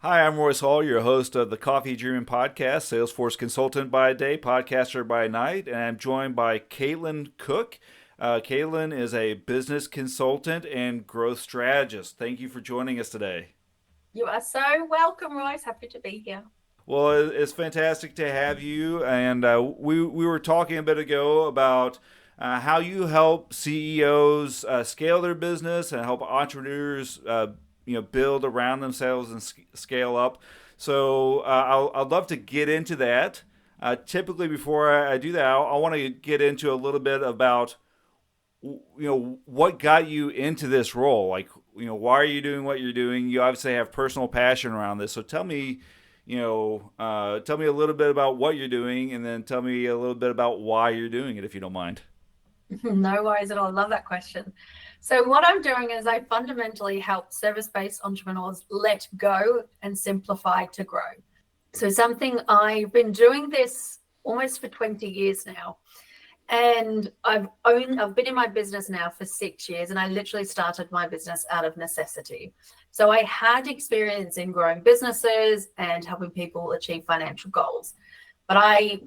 Hi, I'm Royce Hall, your host of the Coffee Dreamin podcast, Salesforce consultant by day, podcaster by night, and I'm joined by Kaitlyn Cook. Kaitlyn is a business consultant and growth strategist. Thank you for joining us today. You are so welcome, Royce. Happy to be here. Well, it's fantastic to have you, and we were talking a bit ago about how you help CEOs scale their business and help entrepreneurs build around themselves and scale up. So I'd love to get into that. Typically, before I do that, I want to get into a little bit about what got you into this role. Like, why are you doing what you're doing? You obviously have personal passion around this. So tell me, tell me a little bit about what you're doing, and then tell me a little bit about why you're doing it, if you don't mind. No worries at all. I love that question. So, what I'm doing is I fundamentally help service based entrepreneurs let go and simplify to grow. So, something I've been doing this almost for 20 years now. And I've been in my business now for 6 years, and I literally started my business out of necessity. So I had experience in growing businesses and helping people achieve financial goals. But I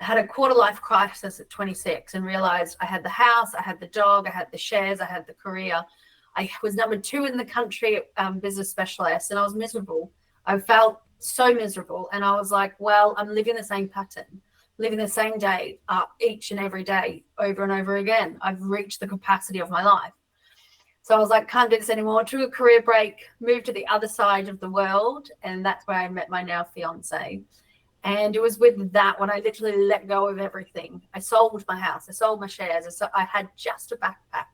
had a quarter life crisis at 26 and realized I had the house, I had the dog, I had the shares, I had the career. I was number two in the country business specialist, and I was miserable. I felt so miserable. And I was like, well, I'm living the same pattern, living the same day each and every day over and over again. I've reached the capacity of my life. So I was like, can't do this anymore. Took a career break, moved to the other side of the world. And that's where I met my now fiance. And it was with that when I literally let go of everything. I sold my house, I sold my shares. I had just a backpack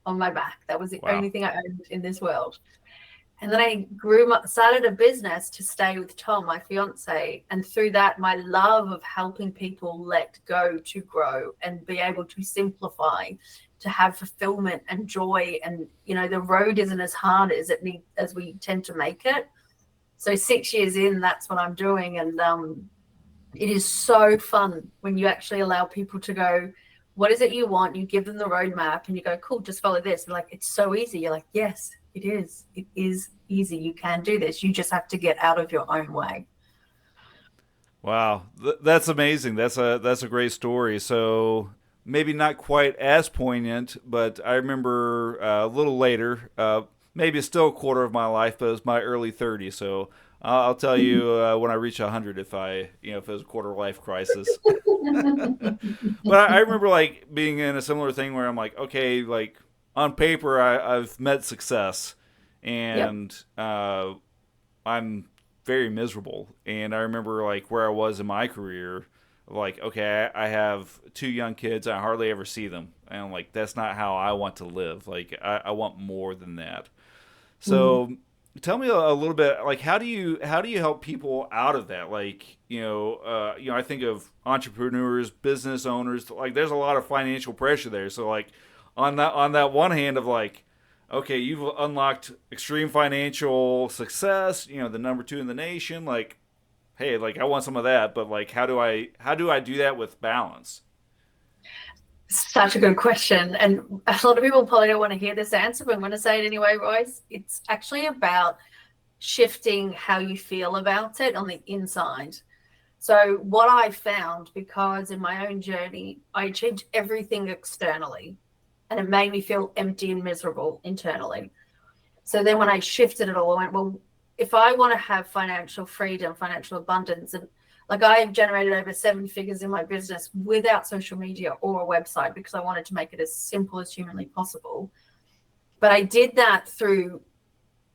on my back. That was the Wow. only thing I owned in this world. And then I started a business to stay with Tom, my fiance. And through that, my love of helping people let go to grow and be able to simplify, to have fulfillment and joy. And, the road isn't as hard as we tend to make it. So 6 years in, that's what I'm doing. And it is so fun when you actually allow people to go, what is it you want? You give them the roadmap and you go, cool, just follow this. And like, it's so easy. You're like, yes, it is. It is easy. You can do this. You just have to get out of your own way. Wow, that's amazing. That's a great story. So maybe not quite as poignant, but I remember a little later, maybe it's still a quarter of my life, but it was my early 30s. So I'll tell you when I reach 100 if it was a quarter life crisis. But I remember like being in a similar thing where I'm like, okay, like on paper, I've met success, Yep. and I'm very miserable. And I remember like where I was in my career, like, okay, I have two young kids. I hardly ever see them, and I'm like, that's not how I want to live. Like, I want more than that. Mm. So tell me a little bit, like, how do you help people out of that? Like, I think of entrepreneurs, business owners, like there's a lot of financial pressure there. So like on that one hand of like, okay, you've unlocked extreme financial success, the number two in the nation, like, hey, like I want some of that, but like how do I do that with balance? Such a good question. And a lot of people probably don't want to hear this answer, but I'm going to say it anyway, Royce. It's actually about shifting how you feel about it on the inside. So, what I found, because in my own journey, I achieved everything externally and it made me feel empty and miserable internally. So, then when I shifted it all, I went, well, if I want to have financial freedom, financial abundance, and like I have generated over seven figures in my business without social media or a website because I wanted to make it as simple as humanly possible. But I did that through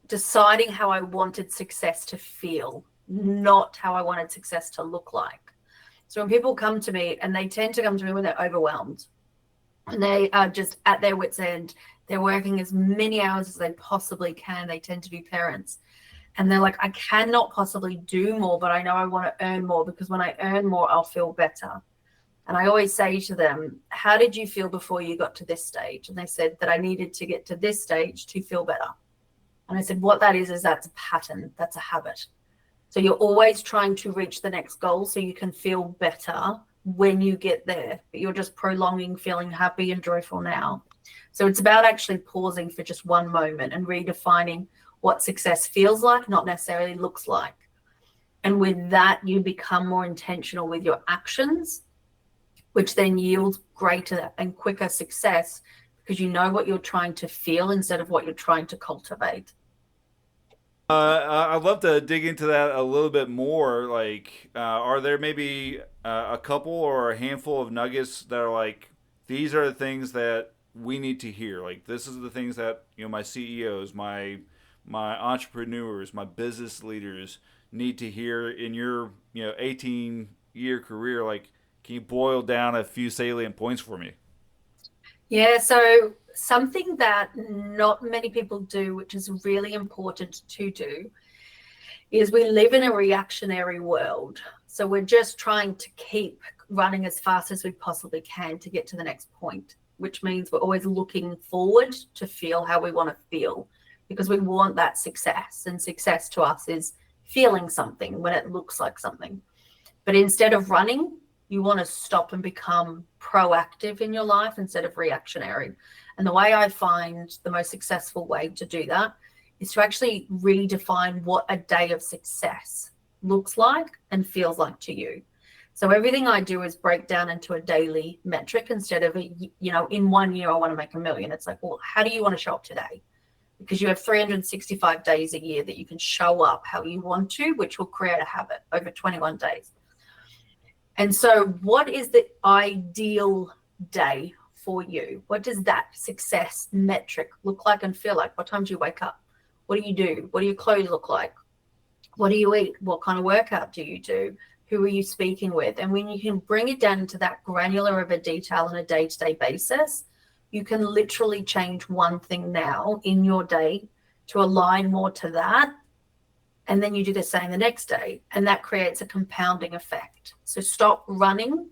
deciding how I wanted success to feel, not how I wanted success to look like. So when people come to me, and they tend to come to me when they're overwhelmed and they are just at their wits' end, they're working as many hours as they possibly can. They tend to be parents. And they're like, I cannot possibly do more, but I know I want to earn more because when I earn more, I'll feel better. And I always say to them, how did you feel before you got to this stage? And they said that I needed to get to this stage to feel better. And I said, what that is that's a pattern, that's a habit. So you're always trying to reach the next goal so you can feel better when you get there, but you're just prolonging feeling happy and joyful now. So it's about actually pausing for just one moment and redefining what success feels like, not necessarily looks like. And with that, you become more intentional with your actions, which then yields greater and quicker success because you know what you're trying to feel instead of what you're trying to cultivate. I'd love to dig into that a little bit more. Like, are there maybe a couple or a handful of nuggets that are like, these are the things that we need to hear? Like, this is the things that my CEOs, my entrepreneurs, my business leaders need to hear in your 18-year career. Like, can you boil down a few salient points for me? Yeah, so something that not many people do, which is really important to do, is we live in a reactionary world. So we're just trying to keep running as fast as we possibly can to get to the next point, which means we're always looking forward to feel how we want to feel because we want that success. And success to us is feeling something when it looks like something. But instead of running, you want to stop and become proactive in your life instead of reactionary. And the way I find the most successful way to do that is to actually redefine what a day of success looks like and feels like to you. So everything I do is break down into a daily metric instead of, in 1 year, I want to make 1 million. It's like, well, how do you want to show up today? Because you have 365 days a year that you can show up how you want to, which will create a habit over 21 days. And so what is the ideal day for you? What does that success metric look like and feel like? What time do you wake up? What do you do? What do your clothes look like? What do you eat? What kind of workout do you do? Who are you speaking with? And when you can bring it down to that granular of a detail on a day-to-day basis, you can literally change one thing now in your day to align more to that. And then you do the same the next day. And that creates a compounding effect. So stop running,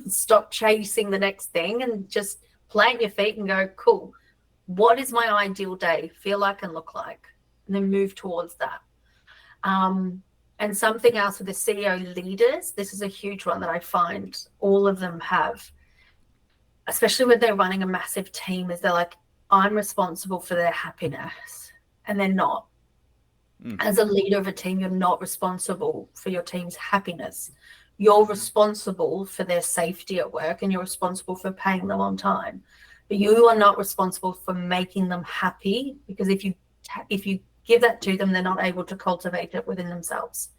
stop chasing the next thing, and just plant your feet and go, cool, what is my ideal day feel like and look like? And then move towards that. And something else with the CEO leaders, this is a huge one that I find all of them have, especially when they're running a massive team, is they're like, I'm responsible for their happiness. And they're not. Mm. As a leader of a team, you're not responsible for your team's happiness. You're responsible for their safety at work and you're responsible for paying them on time. But you are not responsible for making them happy, because if you give that to them, they're not able to cultivate it within themselves,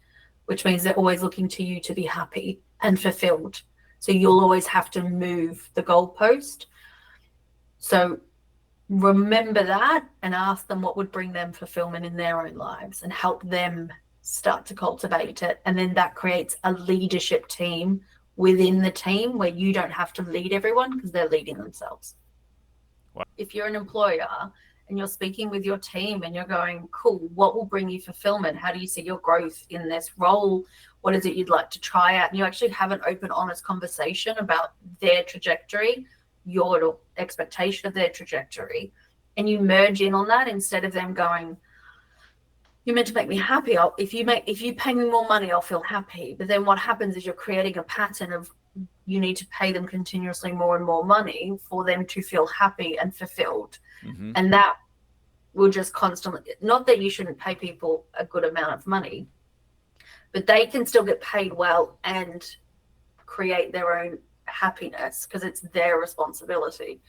which means they're always looking to you to be happy and fulfilled. So you'll always have to move the goalpost. So remember that and ask them what would bring them fulfillment in their own lives and help them start to cultivate it. And then that creates a leadership team within the team where you don't have to lead everyone because they're leading themselves. Wow. If you're an employer and you're speaking with your team and you're going, cool, what will bring you fulfillment? How do you see your growth in this role? What is it you'd like to try out? And you actually have an open, honest conversation about their trajectory, your expectation of their trajectory, and you merge in on that instead of them going, you're meant to make me happy. If you pay me more money, I'll feel happy. But then what happens is you're creating a pattern of you need to pay them continuously more and more money for them to feel happy and fulfilled. Mm-hmm. And that will just constantly, not that you shouldn't pay people a good amount of money, but they can still get paid well and create their own happiness because it's their responsibility.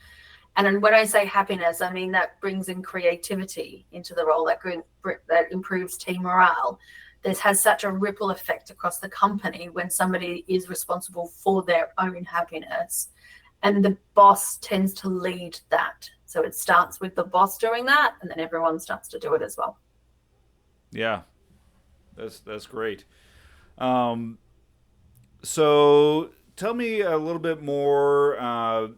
And when I say happiness, I mean that brings in creativity into the role, that improves team morale. This has such a ripple effect across the company when somebody is responsible for their own happiness. And the boss tends to lead that. So it starts with the boss doing that, and then everyone starts to do it as well. Yeah, that's great. Um, so tell me a little bit more.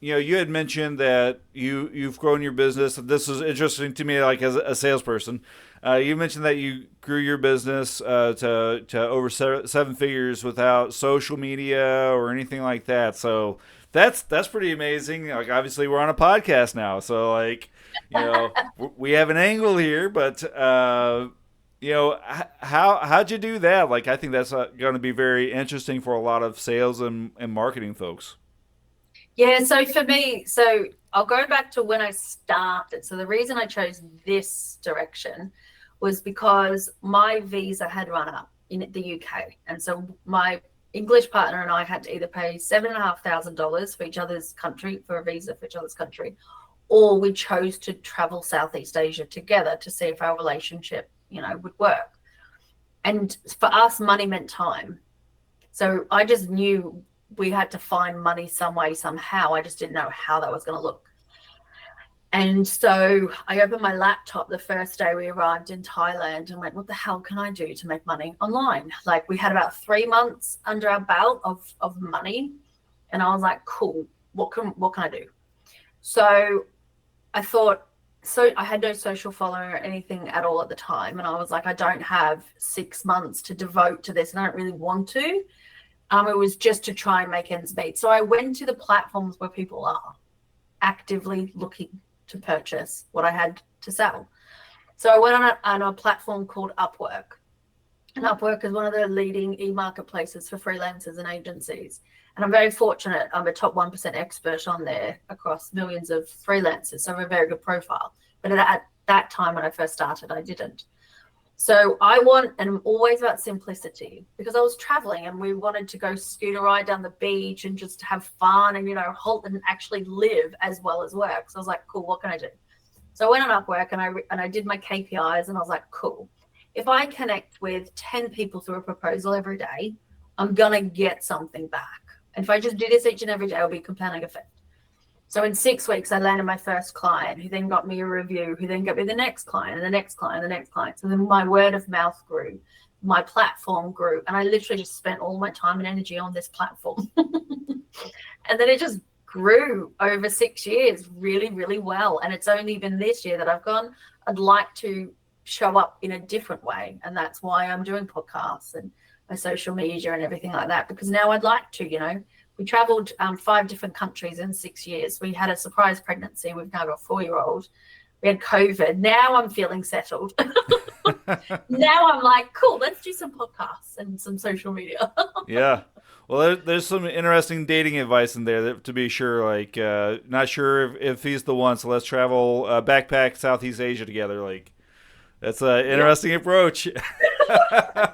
You had mentioned that you've grown your business. This is interesting to me, like as a salesperson. You mentioned that you grew your business to over seven figures without social media or anything like that. So that's pretty amazing. Like obviously we're on a podcast now, so like we have an angle here, but how'd you do that? Like I think that's going to be very interesting for a lot of sales and marketing folks. Yeah, so for me, so I'll go back to when I started. So the reason I chose this direction was because my visa had run up in the UK. And so my English partner and I had to either pay $7,500 for each other's country, for a visa for each other's country, or we chose to travel Southeast Asia together to see if our relationship, would work. And for us, money meant time. So I just knew we had to find money some way, somehow. I just didn't know how that was going to look. And so I opened my laptop the first day we arrived in Thailand and went, what the hell can I do to make money online? Like, we had about 3 months under our belt of money. And I was like, cool, what can I do? So I thought, so I had no social following or anything at all at the time. And I was like, I don't have 6 months to devote to this, and I don't really want to. It was just to try and make ends meet. So I went to the platforms where people are actively looking to purchase what I had to sell. So I went on a platform called Upwork. And Upwork is one of the leading e-marketplaces for freelancers and agencies. And I'm very fortunate. I'm a top 1% expert on there across millions of freelancers. So I have a very good profile. But at that time when I first started, I didn't. So and I'm always about simplicity, because I was traveling and we wanted to go scooter ride down the beach and just have fun and, halt and actually live as well as work. So I was like, cool, what can I do? So I went on Upwork and I did my KPIs, and I was like, cool. If I connect with 10 people through a proposal every day, I'm going to get something back. And if I just do this each and every day, it'll be compounding effect. So in 6 weeks, I landed my first client, who then got me a review, who then got me the next client and the next client and the next client. So then my word of mouth grew, my platform grew, and I literally just spent all my time and energy on this platform. And then it just grew over 6 years really, really well. And it's only been this year that I've gone, I'd like to show up in a different way. And that's why I'm doing podcasts and my social media and everything like that, because now I'd like to, we traveled 5 different countries in 6 years. We had a surprise pregnancy. We've now got a 4-year-old. We had COVID. Now I'm feeling settled. Now I'm like, cool, let's do some podcasts and some social media. Yeah. Well, there's some interesting dating advice in there, to be sure. Like, not sure if he's the one, so let's travel backpack Southeast Asia together. Like, that's an interesting approach. And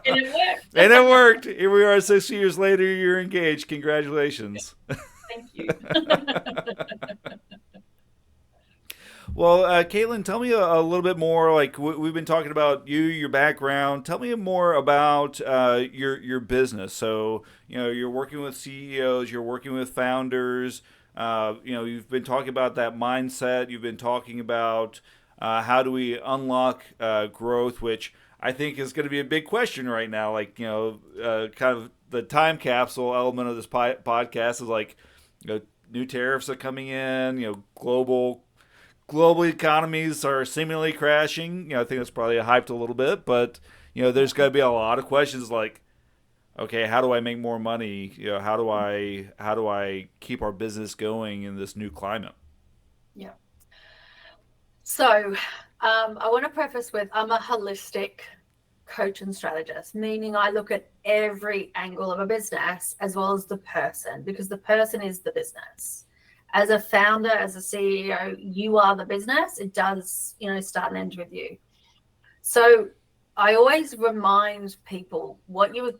it worked. And it worked. Here we are 6 years later. You're engaged. Congratulations. Thank you. Well, Kaitlyn, tell me a little bit more. Like, we've been talking about you, your background. Tell me more about your business. So, you're working with CEOs, you're working with founders. You've been talking about that mindset. You've been talking about how do we unlock growth, which I think is going to be a big question right now. Like, kind of the time capsule element of this podcast is like, new tariffs are coming in. Global economies are seemingly crashing. I think that's probably hyped a little bit, but there's going to be a lot of questions like, okay, how do I make more money? How do I keep our business going in this new climate? Yeah. So I want to preface with, I'm a holistic coach and strategist, meaning I look at every angle of a business as well as the person, because the person is the business. As a founder, as a CEO, you are the business. It does, start and end with you. So I always remind people what you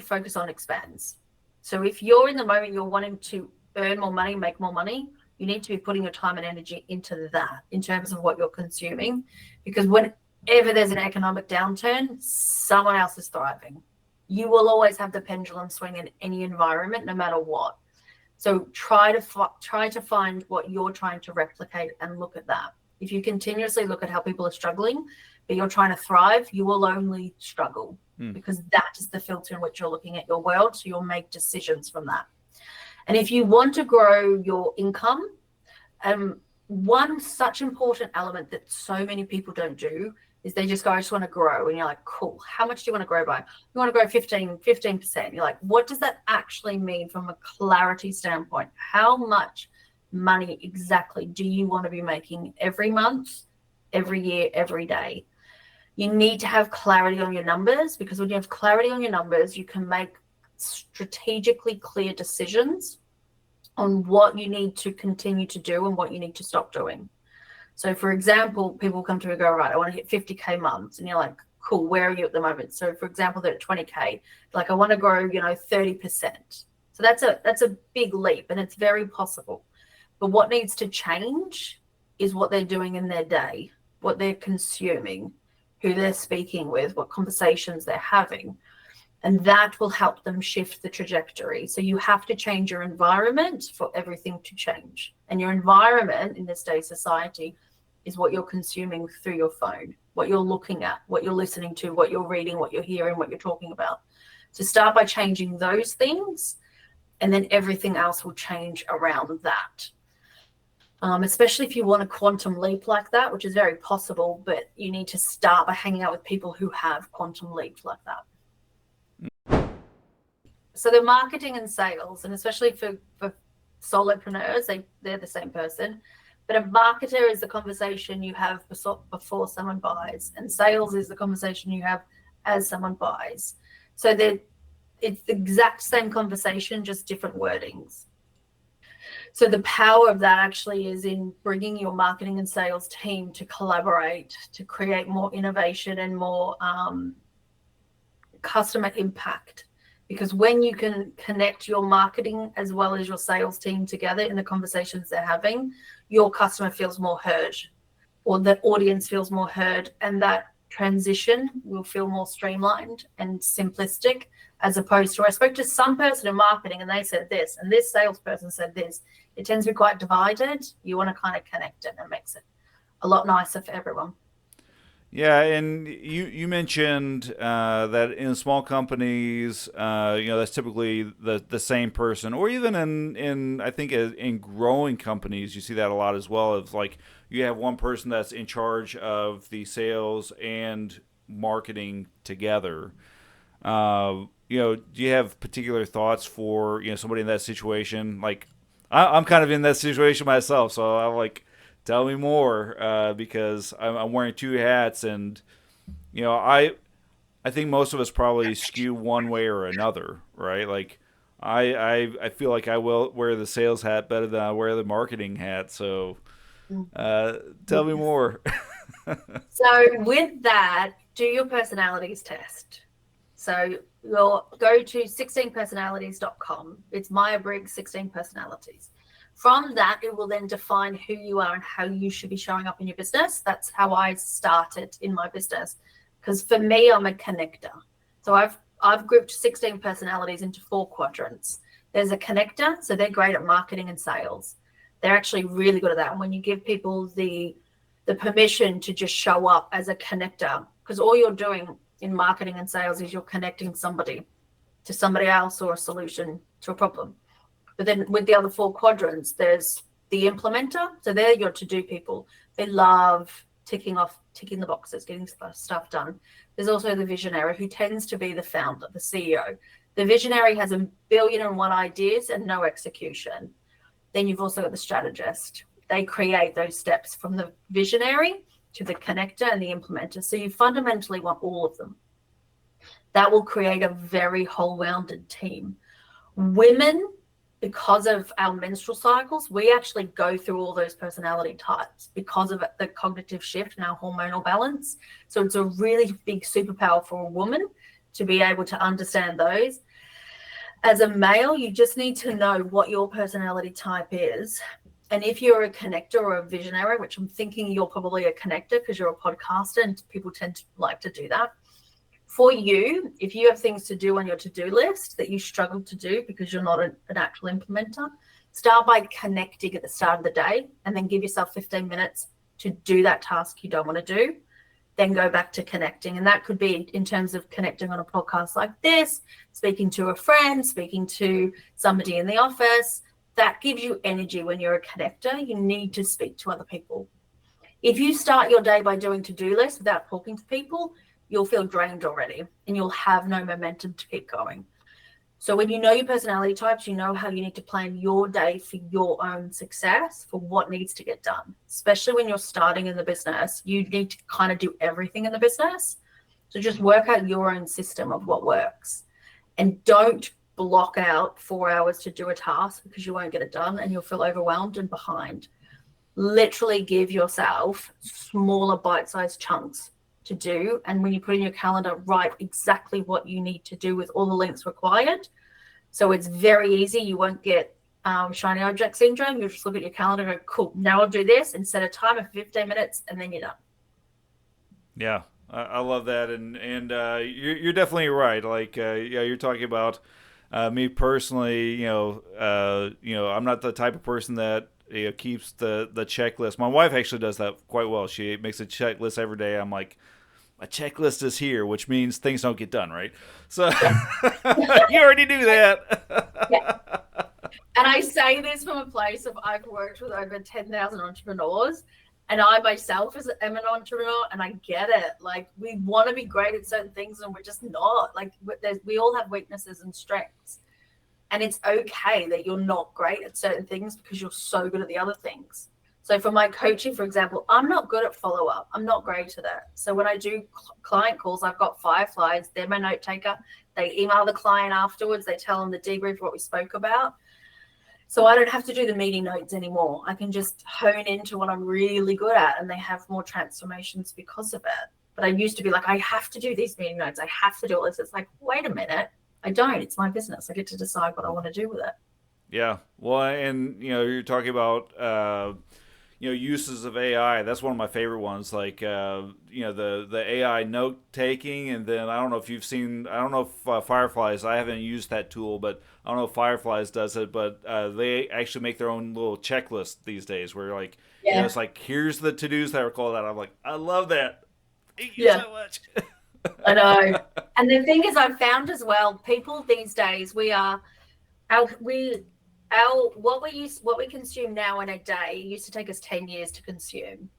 focus on expands. So if you're in the moment, you're wanting to earn more money, make more money, you need to be putting your time and energy into that in terms of what you're consuming, because whenever there's an economic downturn, someone else is thriving. You will always have the pendulum swing in any environment, no matter what. So try to find what you're trying to replicate and look at that. If you continuously look at how people are struggling, but you're trying to thrive, you will only struggle, because that is the filter in which you're looking at your world. So you'll make decisions from that. And if you want to grow your income, one such important element that so many people don't do is they just go, I just want to grow. And you're like, cool, how much do you want to grow by? You want to grow 15%. You're like, what does that actually mean from a clarity standpoint? How much money exactly do you want to be making every month, every year, every day? You need to have clarity on your numbers, because when you have clarity on your numbers, you can make strategically clear decisions on what you need to continue to do and what you need to stop doing. So for example, people come to me and go, right, I want to hit 50K months. And you're like, cool, where are you at the moment? So for example, they're at 20K, like I want to grow, 30%. So that's a big leap, and it's very possible. But what needs to change is what they're doing in their day, what they're consuming, who they're speaking with, what conversations they're having. And that will help them shift the trajectory. So you have to change your environment for everything to change. And your environment in this day society is what you're consuming through your phone, what you're looking at, what you're listening to, what you're reading, what you're hearing, what you're talking about. So start by changing those things, and then everything else will change around that. Especially if you want a quantum leap like that, which is very possible, but you need to start by hanging out with people who have quantum leaps like that. So the marketing and sales, and especially for solopreneurs, they're the same person. But a marketer is the conversation you have before someone buys, and sales is the conversation you have as someone buys. So it's the exact same conversation, just different wordings. So the power of that actually is in bringing your marketing and sales team to collaborate, to create more innovation and more customer impact. Because when you can connect your marketing as well as your sales team together in the conversations they're having, your customer feels more heard, or the audience feels more heard, and that transition will feel more streamlined and simplistic, as opposed to, I spoke to some person in marketing and they said this, and this salesperson said this. It tends to be quite divided. You want to kind of connect it, and it makes it a lot nicer for everyone. Yeah, and you mentioned that in small companies, that's typically the same person, or even in I think in growing companies, you see that a lot as well. Of like you have one person that's in charge of the sales and marketing together. Do you have particular thoughts for somebody in that situation? Like I'm kind of in that situation myself, so I'm like, tell me more, because I'm wearing two hats, and I think most of us probably skew one way or another, right? Like I feel like I will wear the sales hat better than I wear the marketing hat. So tell me more. So with that, do your personalities test. So you'll go to 16personalities.com. It's Myers-Briggs 16 personalities. From that, it will then define who you are and how you should be showing up in your business. That's how I started in my business. Because for me, I'm a connector. So I've grouped 16 personalities into 4 quadrants. There's a connector, so they're great at marketing and sales. They're actually really good at that. And when you give people the permission to just show up as a connector, because all you're doing in marketing and sales is you're connecting somebody to somebody else or a solution to a problem. But then with the other 4 quadrants, there's the implementer. So they're your to-do people. They love ticking the boxes, getting stuff done. There's also the visionary, who tends to be the founder, the CEO. The visionary has 1,000,001 ideas and no execution. Then you've also got the strategist. They create those steps from the visionary to the connector and the implementer. So you fundamentally want all of them. That will create a very whole-rounded team. Women, because of our menstrual cycles, we actually go through all those personality types because of the cognitive shift in our hormonal balance. So it's a really big superpower for a woman to be able to understand those. As a male, you just need to know what your personality type is. And if you're a connector or a visionary, which I'm thinking you're probably a connector because you're a podcaster and people tend to like to do that. For you, if you have things to do on your to-do list that you struggle to do because you're not an actual implementer, start by connecting at the start of the day, and then give yourself 15 minutes to do that task you don't want to do. Then go back to connecting. And that could be in terms of connecting on a podcast like this, speaking to a friend, speaking to somebody in the office. That gives you energy. When you're a connector, you need to speak to other people. If you start your day by doing to-do lists without talking to people, you'll feel drained already and you'll have no momentum to keep going. So when you know your personality types, you know how you need to plan your day for your own success, for what needs to get done. Especially when you're starting in the business, you need to kind of do everything in the business. So just work out your own system of what works. And don't block out 4 hours to do a task because you won't get it done and you'll feel overwhelmed and behind. Literally give yourself smaller bite-sized chunks to do. And when you put in your calendar, write exactly what you need to do with all the links required. So it's very easy. You won't get shiny object syndrome. You'll just look at your calendar and go, cool, now I'll do this, and set a timer for 15 minutes, and then you're done. Yeah, I love that, and you're definitely right. Like, yeah, you're talking about me personally. I'm not the type of person that keeps the checklist. My wife actually does that quite well. She makes a checklist every day. I'm like, my checklist is here, which means things don't get done, right? So Yeah. you already knew Yeah. that. And I say this from a place of I've worked with over 10,000 entrepreneurs, and I myself am an entrepreneur, and I get it. Like, we want to be great at certain things, and we're just not. Like, we all have weaknesses and strengths. And it's okay that you're not great at certain things because you're so good at the other things. So for my coaching, for example, I'm not good at follow-up. I'm not great at it. So when I do client calls, I've got fireflies. They're my note taker. They email the client afterwards. They tell them the debrief, what we spoke about. So I don't have to do the meeting notes anymore. I can just hone into what I'm really good at, and they have more transformations because of it. But I used to be like, I have to do these meeting notes. I have to do all this. It's like, wait a minute. I don't. It's my business. I get to decide what I want to do with it. Yeah, well, and you're talking about uses of AI. That's one of my favorite ones. Like the AI note taking, and then I don't know if you've seen. I don't know if Fireflies. I haven't used that tool, but I don't know if Fireflies does it. But they actually make their own little checklist these days, where like Yeah. it's like here's the to dos that are called out. I'm like, I love that. Thank you Yeah. so much. I know. And the thing is, I've found as well, people these days, what we consume now in a day used to take us 10 years to consume.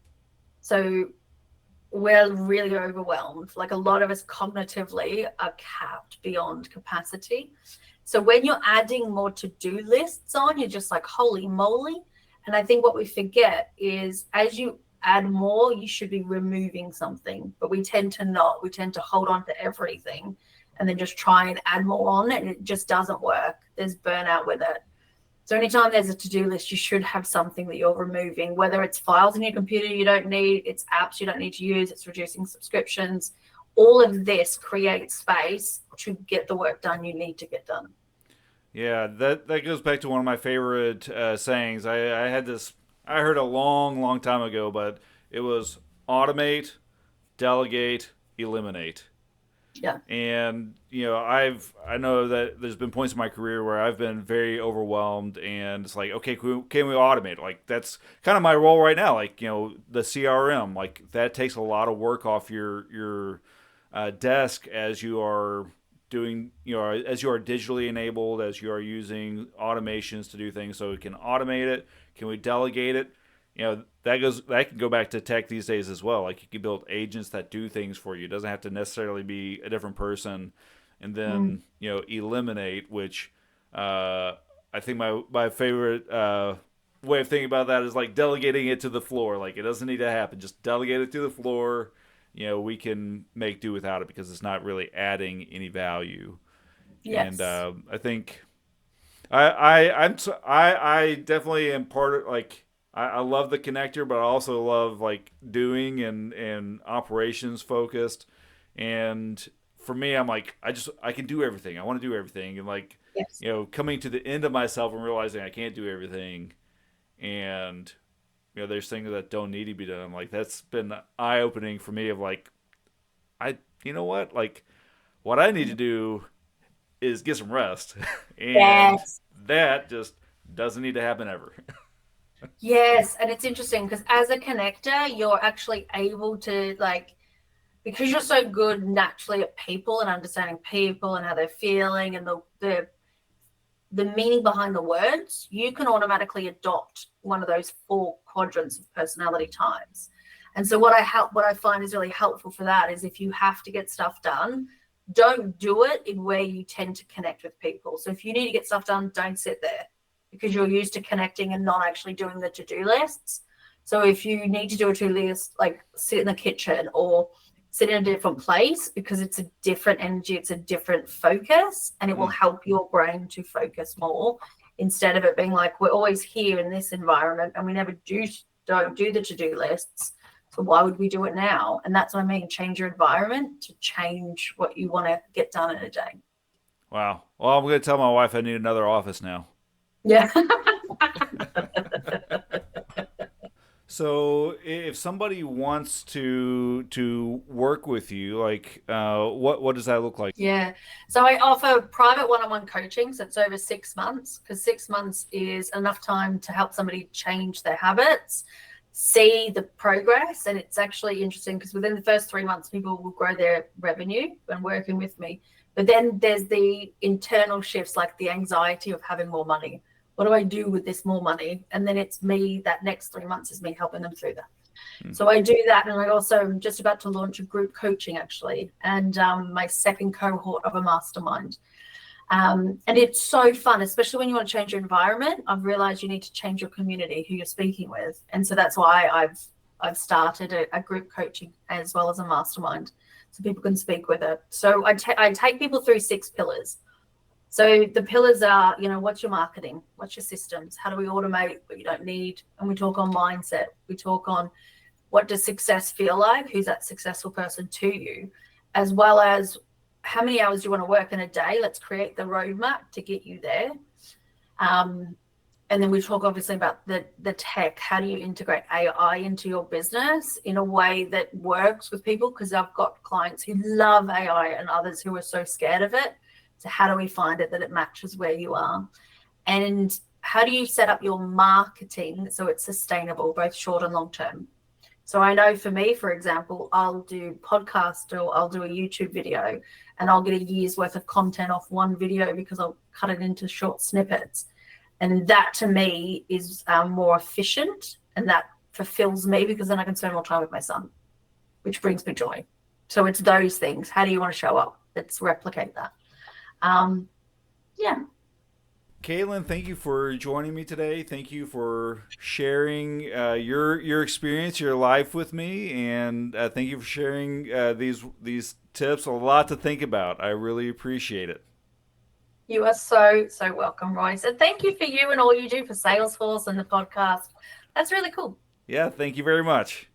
So we're really overwhelmed. Like, a lot of us cognitively are capped beyond capacity. So when you're adding more to-do lists on, you're just like, holy moly. And I think what we forget is, as you add more, you should be removing something. But we tend to not. We tend to hold on to everything and then just try and add more on, and it just doesn't work. There's burnout with it. So anytime there's a to-do list, you should have something that you're removing, whether it's files in your computer you don't need, it's apps you don't need to use, it's reducing subscriptions. All of this creates space to get the work done you need to get done. Yeah, that goes back to one of my favorite sayings. I had this. I heard a long, long time ago, but it was automate, delegate, eliminate. Yeah. And I know that there's been points in my career where I've been very overwhelmed, and it's like, okay, can we automate? Like, that's kind of my role right now. Like, the CRM, like that takes a lot of work off your desk as you are doing, as you are digitally enabled, as you are using automations to do things. So we can automate it. Can we delegate it? That can go back to tech these days as well. Like, you can build agents that do things for you. It doesn't have to necessarily be a different person. And then eliminate, which I think my favorite way of thinking about that is like delegating it to the floor. Like, it doesn't need to happen. Just delegate it to the floor. We can make do without it because it's not really adding any value. And Yes. I think I definitely am part of, like, I love the connector, but I also love like doing and operations focused. And for me, I'm like, I can do everything. I want to do everything, and like, Yes. coming to the end of myself and realizing I can't do everything, and there's things that don't need to be done. I'm like, that's been eye opening for me. Of like, you know what, like, what I need to do is get some rest, and Yes. that just doesn't need to happen ever. Yes. And it's interesting because as a connector, you're actually able to, like, because you're so good naturally at people and understanding people and how they're feeling and the meaning behind the words, you can automatically adopt one of those four quadrants of personality types. And so what I find is really helpful for that is, if you have to get stuff done, don't do it in where you tend to connect with people. So if you need to get stuff done, don't sit there, because you're used to connecting and not actually doing the to-do lists. So if you need to do a to-do list, like sit in the kitchen or sit in a different place because it's a different energy, it's a different focus, and it will help your brain to focus more instead of it being like, we're always here in this environment and we never don't do the to-do lists. So why would we do it now? And that's what I mean. Change your environment to change what you want to get done in a day. Wow. Well, I'm going to tell my wife I need another office now. Yeah. So, if somebody wants to work with you, like, what does that look like? Yeah. So I offer private one-on-one coaching. So it's over 6 months, because 6 months is enough time to help somebody change their habits, see the progress. And it's actually interesting because within the first 3 months, people will grow their revenue when working with me. But then there's the internal shifts, like the anxiety of having more money. What do I do with this more money? And then it's me, that next 3 months is me helping them through that. So I do that. And I also am just about to launch a group coaching, actually, and my second cohort of a mastermind. And it's so fun, especially when you want to change your environment. I've realized you need to change your community, who you're speaking with. And so that's why I've started a group coaching as well as a mastermind, so people can speak with it. So I take people through 6 pillars. So the pillars are, what's your marketing? What's your systems? How do we automate what you don't need? And we talk on mindset. We talk on what does success feel like? Who's that successful person to you? As well as how many hours do you want to work in a day? Let's create the roadmap to get you there. And then we talk obviously about the tech. How do you integrate AI into your business in a way that works with people? Because I've got clients who love AI and others who are so scared of it. So how do we find it that it matches where you are? And how do you set up your marketing so it's sustainable, both short and long term? So I know for me, for example, I'll do podcast or I'll do a YouTube video and I'll get a year's worth of content off one video because I'll cut it into short snippets. And that to me is more efficient, and that fulfills me because then I can spend more time with my son, which brings me joy. So it's those things. How do you want to show up? Let's replicate that. Yeah. Kaitlyn, thank you for joining me today. Thank you for sharing your experience, your life with me, and thank you for sharing these tips. A lot to think about. I really appreciate it. You are so welcome, Royce. And thank you for you and all you do for Salesforce and the podcast. That's really cool. Yeah, thank you very much.